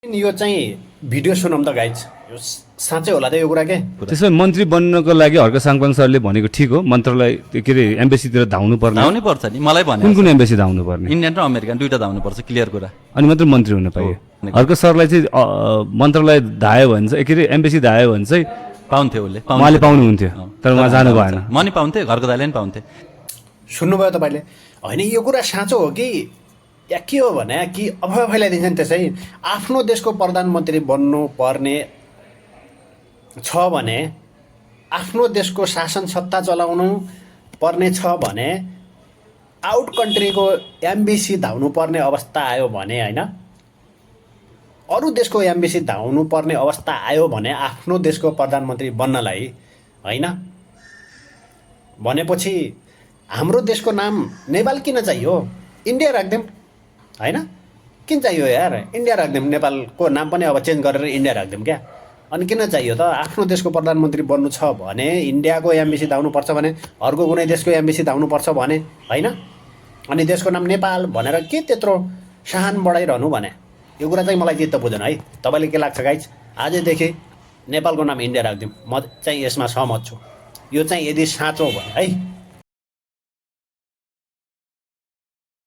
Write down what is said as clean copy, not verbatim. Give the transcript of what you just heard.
यो चाहिँ भिडियो सुनौँ त गाइज यो साँच्चै होला त यो कुरा के त्यसो भए मन्त्री बन्नको लागि हर्क साङपाङ सरले भनेको ठिक हो मन्त्रालय के अरे एम्बेसीतिर धाउनु पर्ने धाउनै पर्छ नि मलाई भने कुन कुन एम्बेसी धाउनु पर्ने इन्डियन र अमेरिकन दुईटा धाउनु पर्छ क्लियर कुरा अनि मात्र मन्त्री हुन पाइयो हर्क सरलाई चाहिँ मन्त्रालय धायो भने चाहिँ के अरे एम्बेसी धायो भने चाहिँ पाउँथ्यो उसले उहाँले पाउनुहुन्थ्यो तर उहाँ जानु भएन म नि पाउँथेँ घरको दाइले नि पाउँथेँ सुन्नुभयो तपाईँले होइन यो कुरा साँचो हो कि या के हो भने कि अफवाह फैलाइदिन्छ नि त्यसै आफ्नो देशको प्रधानमन्त्री बन्नु पर्ने छ भने आफ्नो देशको शासन सत्ता चलाउनु पर्ने छ भने आउट कन्ट्रीको एम्बेसी धाउनु पर्ने अवस्था आयो भने होइन अरू देशको एम्बेसी धाउनु पर्ने अवस्था आयो भने आफ्नो देशको प्रधानमन्त्री बन्नलाई होइन भनेपछि हाम्रो देशको नाम नेपाल किन चाहियो इन्डिया राख्दिउँ होइन किन चाहियो यार इन्डिया राख्दिउँ नेपालको नाम पनि अब चेन्ज गरेर इन्डिया राख्दिउँ क्या अनि किन चाहियो त आफ्नो देशको प्रधानमन्त्री बन्नु छ भने इन्डियाको एम्बेसी धाउनुपर्छ भने अर्को कुनै देशको एम्बेसी धाउनुपर्छ भने होइन अनि देशको नाम नेपाल भनेर के त्यत्रो शान बढाइरहनु भने यो कुरा चाहिँ मलाई चित्त बुझेन है तपाईँले के लाग्छ गाइज आजदेखि नेपालको नाम इन्डिया राखिदिउँ म चाहिँ यसमा सहमत छु यो चाहिँ यदि साँचो हो भने है